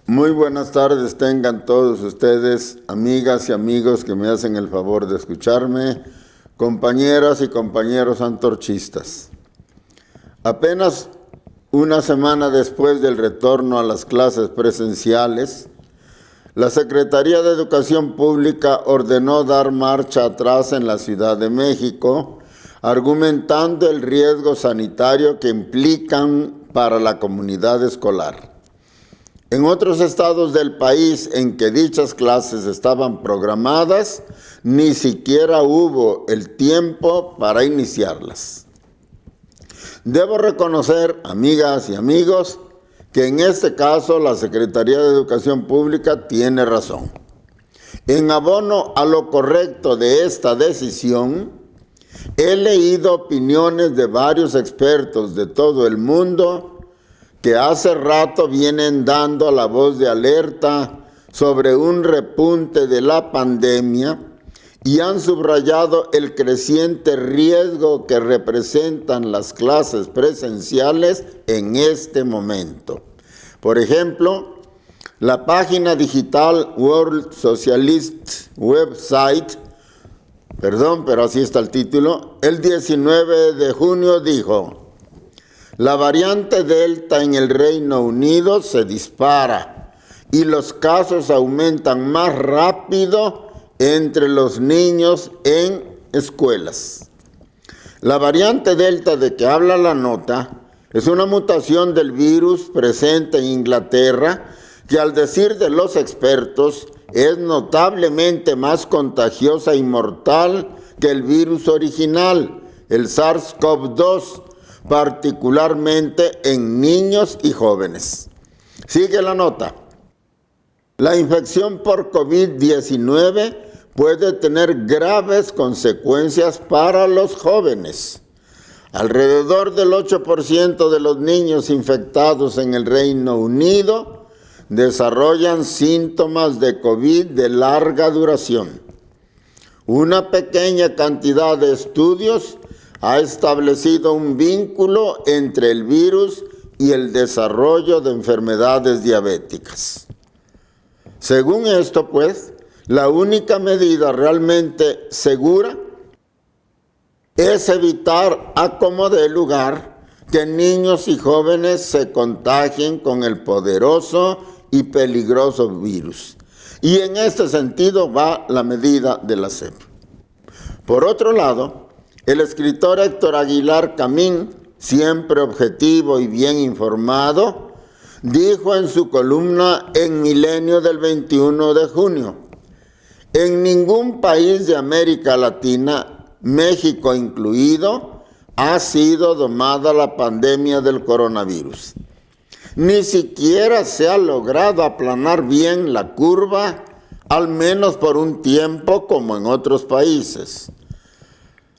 Muy buenas tardes tengan todos ustedes, amigas y amigos que me hacen el favor de escucharme, compañeras y compañeros antorchistas. Apenas una semana después del retorno a las clases presenciales, la Secretaría de Educación Pública ordenó dar marcha atrás en la Ciudad de México, argumentando el riesgo sanitario que implican para la comunidad escolar. En otros estados del país en que dichas clases estaban programadas, ni siquiera hubo el tiempo para iniciarlas. Debo reconocer, amigas y amigos, que en este caso la Secretaría de Educación Pública tiene razón. En abono a lo correcto de esta decisión, he leído opiniones de varios expertos de todo el mundo que hace rato vienen dando la voz de alerta sobre un repunte de la pandemia y han subrayado el creciente riesgo que representan las clases presenciales en este momento. Por ejemplo, la página digital World Socialist Website, pero así está el título, el 19 de junio dijo: la variante Delta en el Reino Unido se dispara y los casos aumentan más rápido entre los niños en escuelas. La variante Delta de que habla la nota es una mutación del virus presente en Inglaterra que, al decir de los expertos, es notablemente más contagiosa y mortal que el virus original, el SARS-CoV-2, particularmente en niños y jóvenes. Sigue la nota. La infección por COVID-19 puede tener graves consecuencias para los jóvenes. Alrededor del 8% de los niños infectados en el Reino Unido desarrollan síntomas de COVID de larga duración. Una pequeña cantidad de estudios ha establecido un vínculo entre el virus y el desarrollo de enfermedades diabéticas. Según esto, pues, la única medida realmente segura es evitar a como dé lugar que niños y jóvenes se contagien con el poderoso y peligroso virus. Y en este sentido va la medida de la SEP. Por otro lado, el escritor Héctor Aguilar Camín, siempre objetivo y bien informado, dijo en su columna en Milenio del 21 de junio, en ningún país de América Latina, México incluido, ha sido domada la pandemia del coronavirus. Ni siquiera se ha logrado aplanar bien la curva, al menos por un tiempo como en otros países.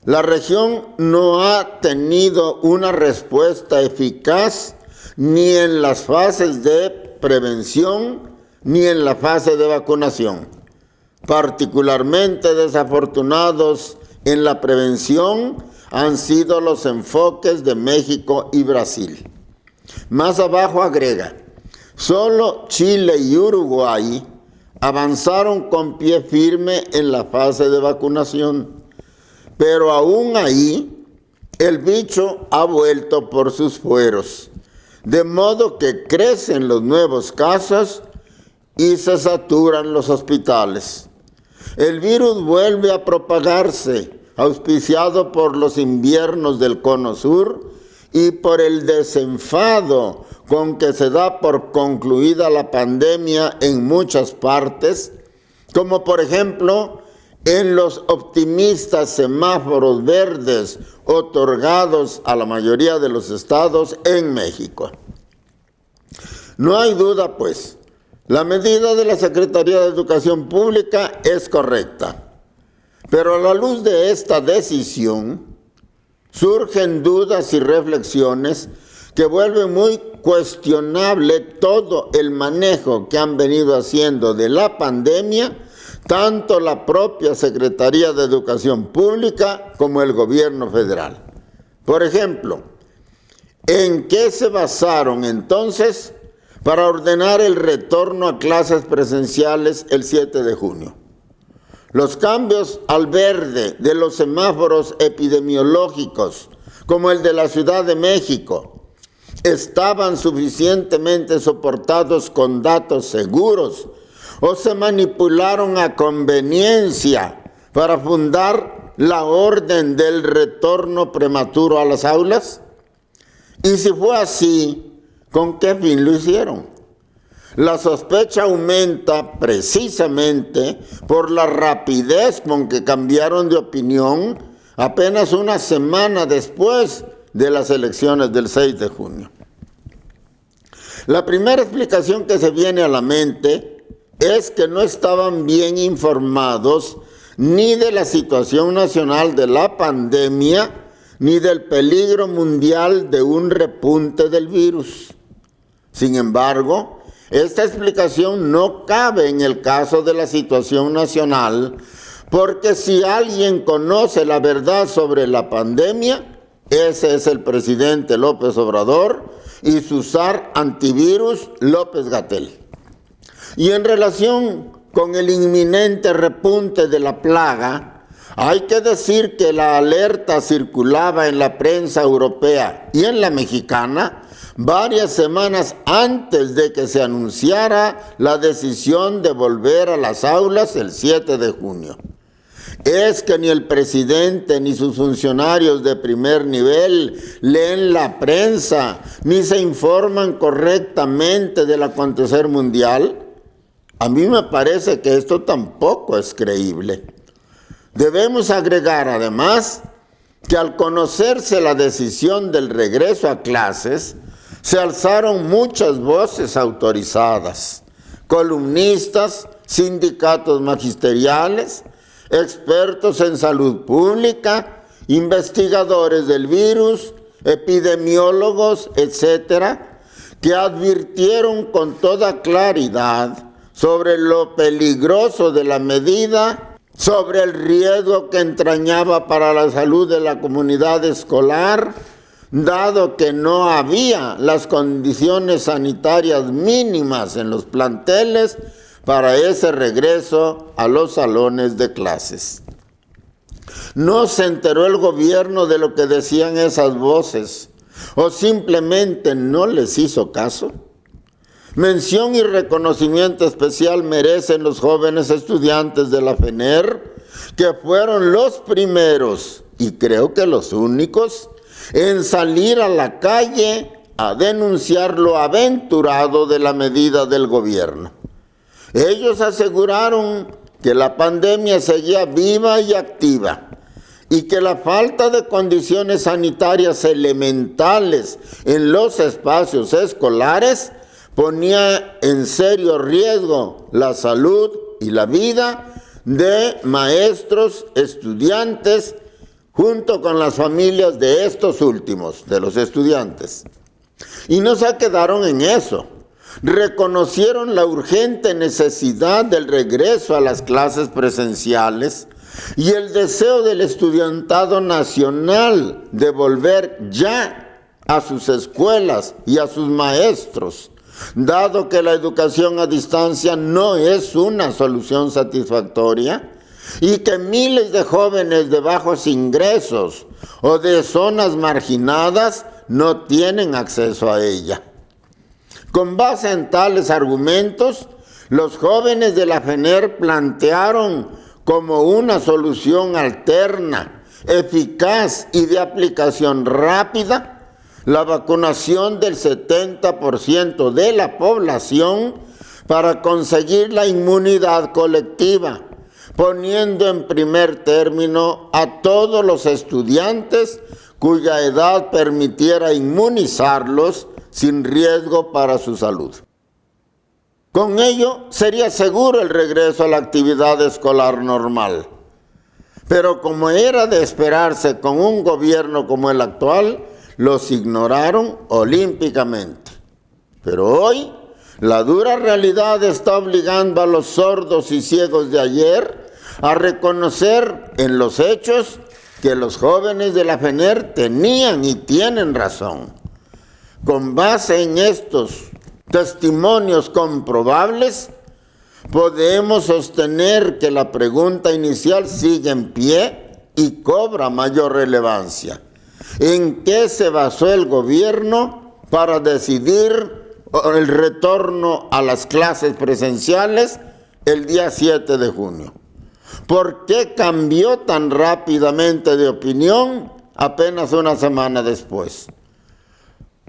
La región no ha tenido una respuesta eficaz ni en las fases de prevención ni en la fase de vacunación. Particularmente desafortunados en la prevención han sido los enfoques de México y Brasil. Más abajo agrega, solo Chile y Uruguay avanzaron con pie firme en la fase de vacunación. Pero aún ahí, el bicho ha vuelto por sus fueros, de modo que crecen los nuevos casos y se saturan los hospitales. El virus vuelve a propagarse, auspiciado por los inviernos del Cono Sur y por el desenfado con que se da por concluida la pandemia en muchas partes, como por ejemplo en los optimistas semáforos verdes otorgados a la mayoría de los estados en México. No hay duda, pues, la medida de la Secretaría de Educación Pública es correcta, pero a la luz de esta decisión surgen dudas y reflexiones que vuelven muy cuestionable todo el manejo que han venido haciendo de la pandemia tanto la propia Secretaría de Educación Pública como el gobierno federal. Por ejemplo, ¿en qué se basaron entonces para ordenar el retorno a clases presenciales el 7 de junio. Los cambios al verde de los semáforos epidemiológicos, como el de la Ciudad de México, estaban suficientemente soportados con datos seguros o se manipularon a conveniencia para fundar la orden del retorno prematuro a las aulas? Y si fue así, ¿con qué fin lo hicieron? La sospecha aumenta precisamente por la rapidez con que cambiaron de opinión apenas una semana después de las elecciones del 6 de junio. La primera explicación que se viene a la mente es que no estaban bien informados ni de la situación nacional de la pandemia, ni del peligro mundial de un repunte del virus. Sin embargo, esta explicación no cabe en el caso de la situación nacional, porque si alguien conoce la verdad sobre la pandemia, ese es el presidente López Obrador y su zar antivirus López-Gatell. Y en relación con el inminente repunte de la plaga, hay que decir que la alerta circulaba en la prensa europea y en la mexicana varias semanas antes de que se anunciara la decisión de volver a las aulas el 7 de junio. Es que ni el presidente ni sus funcionarios de primer nivel leen la prensa ni se informan correctamente del acontecer mundial. A mí me parece que esto tampoco es creíble. Debemos agregar además que al conocerse la decisión del regreso a clases, se alzaron muchas voces autorizadas, columnistas, sindicatos magisteriales, expertos en salud pública, investigadores del virus, epidemiólogos, etcétera, que advirtieron con toda claridad sobre lo peligroso de la medida, sobre el riesgo que entrañaba para la salud de la comunidad escolar, dado que no había las condiciones sanitarias mínimas en los planteles para ese regreso a los salones de clases. ¿No se enteró el gobierno de lo que decían esas voces o simplemente no les hizo caso? Mención y reconocimiento especial merecen los jóvenes estudiantes de la FENER, que fueron los primeros, y creo que los únicos, en salir a la calle a denunciar lo aventurado de la medida del gobierno. Ellos aseguraron que la pandemia seguía viva y activa y que la falta de condiciones sanitarias elementales en los espacios escolares ponía en serio riesgo la salud y la vida de maestros, estudiantes, junto con las familias de estos últimos, de los estudiantes. Y no se quedaron en eso. Reconocieron la urgente necesidad del regreso a las clases presenciales y el deseo del estudiantado nacional de volver ya a sus escuelas y a sus maestros, dado que la educación a distancia no es una solución satisfactoria y que miles de jóvenes de bajos ingresos o de zonas marginadas no tienen acceso a ella. Con base en tales argumentos, los jóvenes de la FENER plantearon como una solución alterna, eficaz y de aplicación rápida la vacunación del 70% de la población para conseguir la inmunidad colectiva, poniendo en primer término a todos los estudiantes cuya edad permitiera inmunizarlos sin riesgo para su salud. Con ello sería seguro el regreso a la actividad escolar normal. Pero como era de esperarse con un gobierno como el actual, los ignoraron olímpicamente. Pero hoy, la dura realidad está obligando a los sordos y ciegos de ayer a reconocer en los hechos que los jóvenes de la FENER tenían y tienen razón. Con base en estos testimonios comprobables, podemos sostener que la pregunta inicial sigue en pie y cobra mayor relevancia. ¿En qué se basó el gobierno para decidir el retorno a las clases presenciales el día 7 de junio? ¿Por qué cambió tan rápidamente de opinión apenas una semana después?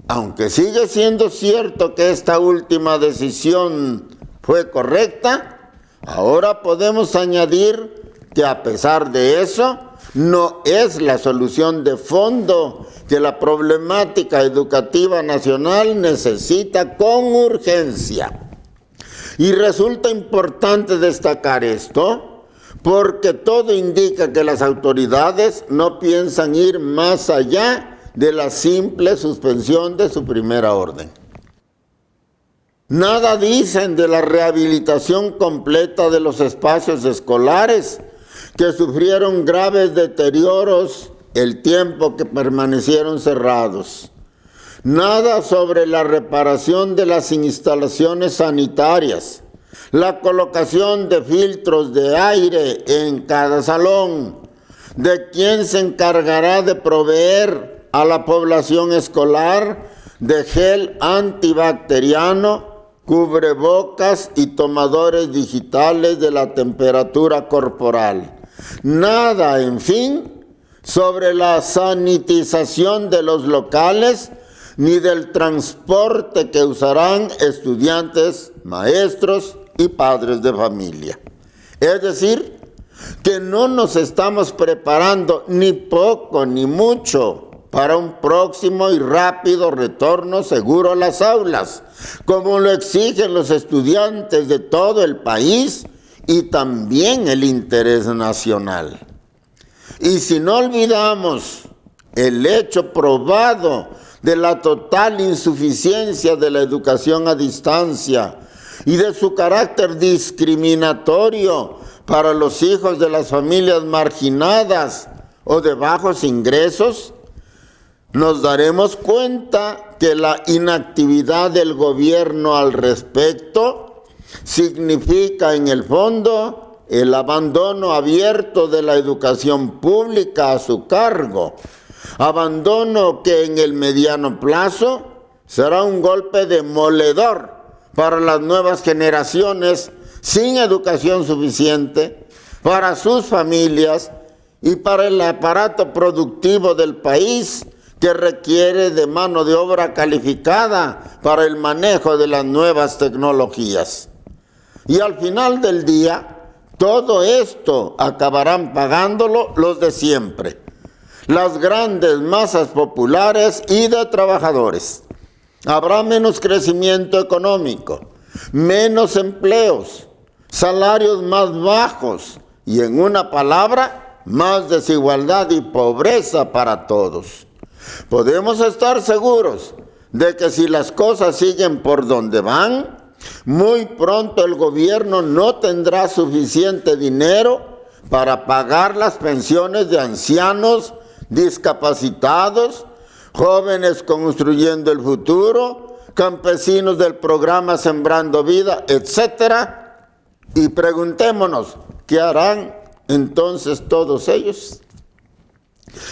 Aunque sigue siendo cierto que esta última decisión fue correcta, ahora podemos añadir que a pesar de eso, no es la solución de fondo que la problemática educativa nacional necesita con urgencia. Y resulta importante destacar esto porque todo indica que las autoridades no piensan ir más allá de la simple suspensión de su primera orden. Nada dicen de la rehabilitación completa de los espacios escolares que sufrieron graves deterioros el tiempo que permanecieron cerrados. Nada sobre la reparación de las instalaciones sanitarias, la colocación de filtros de aire en cada salón, de quién se encargará de proveer a la población escolar de gel antibacteriano, cubrebocas y tomadores digitales de la temperatura corporal. Nada, en fin, sobre la sanitización de los locales ni del transporte que usarán estudiantes, maestros y padres de familia. Es decir, que no nos estamos preparando ni poco ni mucho para un próximo y rápido retorno seguro a las aulas, como lo exigen los estudiantes de todo el país y también el interés nacional. Y si no olvidamos el hecho probado de la total insuficiencia de la educación a distancia y de su carácter discriminatorio para los hijos de las familias marginadas o de bajos ingresos, nos daremos cuenta que la inactividad del gobierno al respecto significa en el fondo el abandono abierto de la educación pública a su cargo, abandono que en el mediano plazo será un golpe demoledor para las nuevas generaciones sin educación suficiente, para sus familias y para el aparato productivo del país, que requiere de mano de obra calificada para el manejo de las nuevas tecnologías. Y al final del día, todo esto acabarán pagándolo los de siempre, las grandes masas populares y de trabajadores. Habrá menos crecimiento económico, menos empleos, salarios más bajos y, en una palabra, más desigualdad y pobreza para todos. Podemos estar seguros de que si las cosas siguen por donde van, muy pronto el gobierno no tendrá suficiente dinero para pagar las pensiones de ancianos, discapacitados, jóvenes construyendo el futuro, campesinos del programa Sembrando Vida, etc. Y preguntémonos, ¿qué harán entonces todos ellos?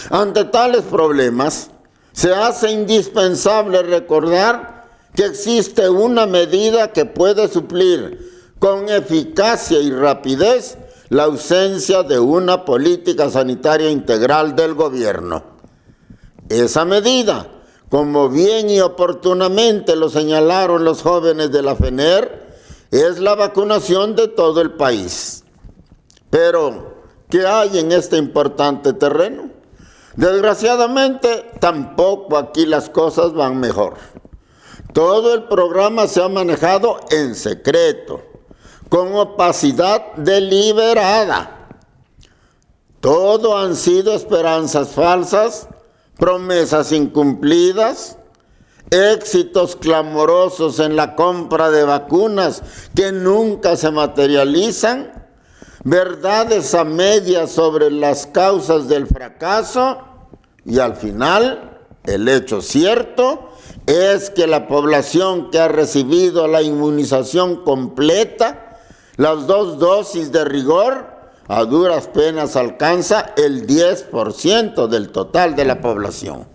Ante tales problemas, se hace indispensable recordar que existe una medida que puede suplir con eficacia y rapidez la ausencia de una política sanitaria integral del gobierno. Esa medida, como bien y oportunamente lo señalaron los jóvenes de la FENER, es la vacunación de todo el país. Pero, ¿qué hay en este importante terreno? Desgraciadamente, tampoco aquí las cosas van mejor. Todo el programa se ha manejado en secreto, con opacidad deliberada. Todo han sido esperanzas falsas, promesas incumplidas, éxitos clamorosos en la compra de vacunas que nunca se materializan, verdades a medias sobre las causas del fracaso y al final el hecho cierto es que la población que ha recibido la inmunización completa, las 2 dosis de rigor, a duras penas alcanza el 10% del total de la población.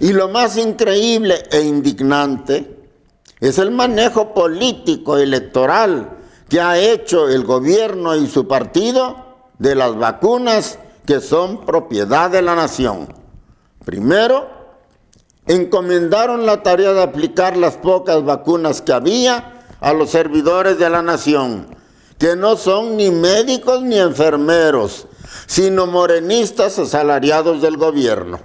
Y lo más increíble e indignante es el manejo político electoral que ha hecho el gobierno y su partido de las vacunas que son propiedad de la nación. Primero, encomendaron la tarea de aplicar las pocas vacunas que había a los servidores de la nación, que no son ni médicos ni enfermeros, sino morenistas asalariados del gobierno.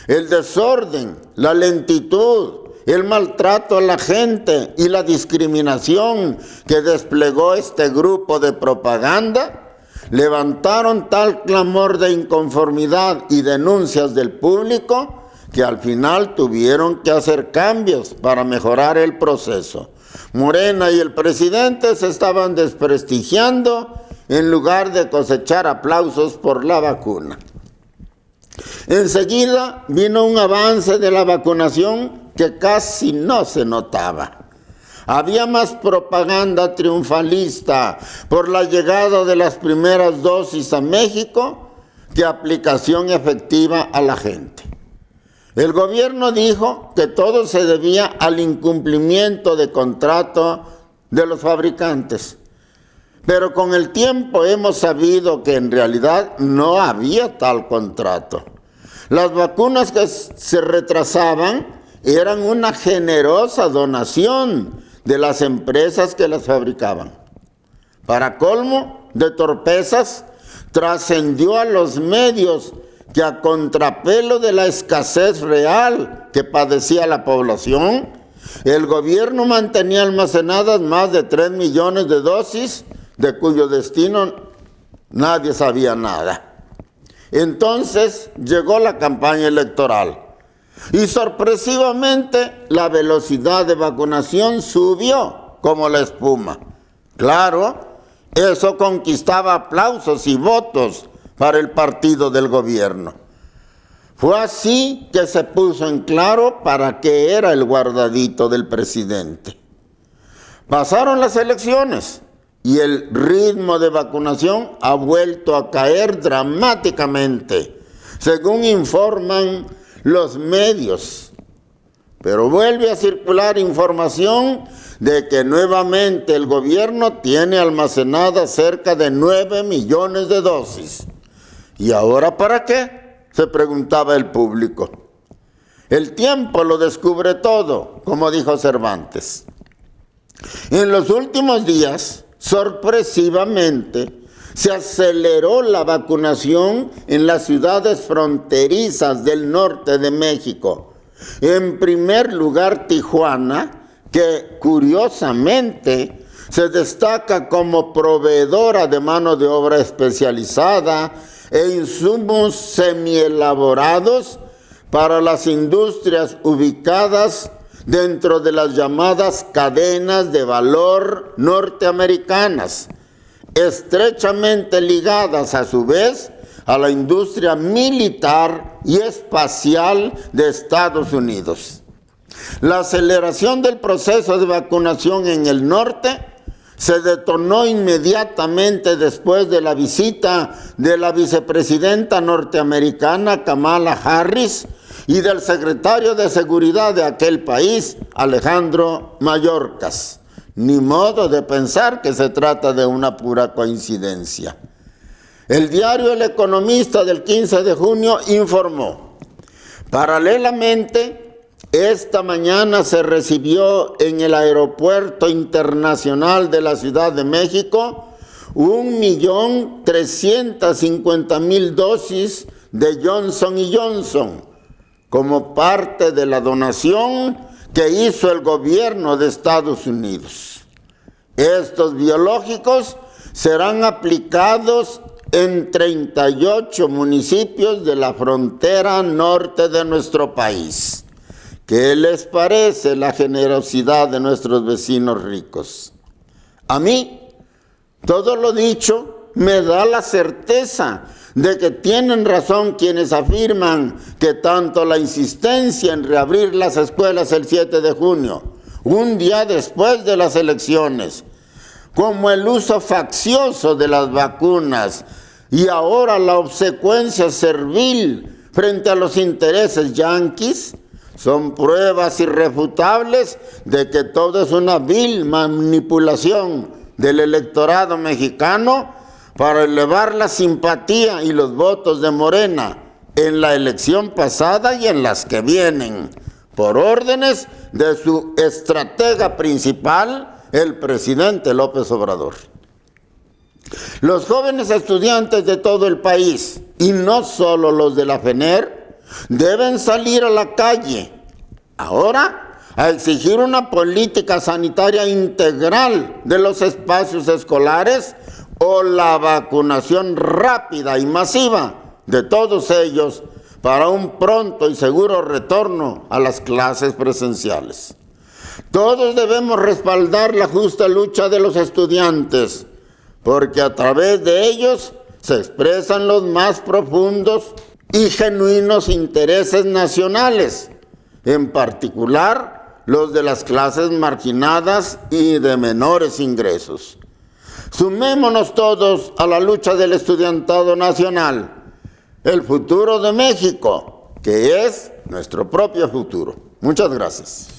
El desorden, la lentitud, el maltrato a la gente y la discriminación que desplegó este grupo de propaganda levantaron tal clamor de inconformidad y denuncias del público que al final tuvieron que hacer cambios para mejorar el proceso. Morena y el presidente se estaban desprestigiando en lugar de cosechar aplausos por la vacuna. Enseguida vino un avance de la vacunación que casi no se notaba. Había más propaganda triunfalista por la llegada de las primeras dosis a México que aplicación efectiva a la gente. El gobierno dijo que todo se debía al incumplimiento de contrato de los fabricantes. Pero con el tiempo hemos sabido que en realidad no había tal contrato. Las vacunas que se retrasaban eran una generosa donación de las empresas que las fabricaban. Para colmo de torpezas, trascendió a los medios que a contrapelo de la escasez real que padecía la población, el gobierno mantenía almacenadas más de 3 millones de dosis, de cuyo destino nadie sabía nada. Entonces llegó la campaña electoral y sorpresivamente la velocidad de vacunación subió como la espuma. Claro, eso conquistaba aplausos y votos para el partido del gobierno. Fue así que se puso en claro para qué era el guardadito del presidente. Pasaron las elecciones y el ritmo de vacunación ha vuelto a caer dramáticamente, según informan los medios. Pero vuelve a circular información de que nuevamente el gobierno tiene almacenadas cerca de 9 millones de dosis. ¿Y ahora para qué?, se preguntaba el público. El tiempo lo descubre todo, como dijo Cervantes. En los últimos días, sorpresivamente, se aceleró la vacunación en las ciudades fronterizas del norte de México. En primer lugar, Tijuana, que curiosamente se destaca como proveedora de mano de obra especializada e insumos semielaborados para las industrias ubicadas dentro de las llamadas cadenas de valor norteamericanas, estrechamente ligadas a su vez a la industria militar y espacial de Estados Unidos. La aceleración del proceso de vacunación en el norte se detonó inmediatamente después de la visita de la vicepresidenta norteamericana Kamala Harris y del secretario de Seguridad de aquel país, Alejandro Mayorkas. Ni modo de pensar que se trata de una pura coincidencia. El diario El Economista del 15 de junio informó: paralelamente, esta mañana se recibió en el Aeropuerto Internacional de la Ciudad de México 1.350.000 dosis de Johnson & Johnson como parte de la donación que hizo el gobierno de Estados Unidos. Estos biológicos serán aplicados en 38 municipios de la frontera norte de nuestro país. ¿Qué les parece la generosidad de nuestros vecinos ricos? A mí, todo lo dicho me da la certeza de que tienen razón quienes afirman que tanto la insistencia en reabrir las escuelas el 7 de junio, un día después de las elecciones, como el uso faccioso de las vacunas y ahora la obsecuencia servil frente a los intereses yanquis, son pruebas irrefutables de que todo es una vil manipulación del electorado mexicano para elevar la simpatía y los votos de Morena en la elección pasada y en las que vienen, por órdenes de su estratega principal, el presidente López Obrador. Los jóvenes estudiantes de todo el país, y no solo los de la FENER, deben salir a la calle ahora a exigir una política sanitaria integral de los espacios escolares o la vacunación rápida y masiva de todos ellos para un pronto y seguro retorno a las clases presenciales. Todos debemos respaldar la justa lucha de los estudiantes, porque a través de ellos se expresan los más profundos y genuinos intereses nacionales, en particular los de las clases marginadas y de menores ingresos. Sumémonos todos a la lucha del estudiantado nacional, el futuro de México, que es nuestro propio futuro. Muchas gracias.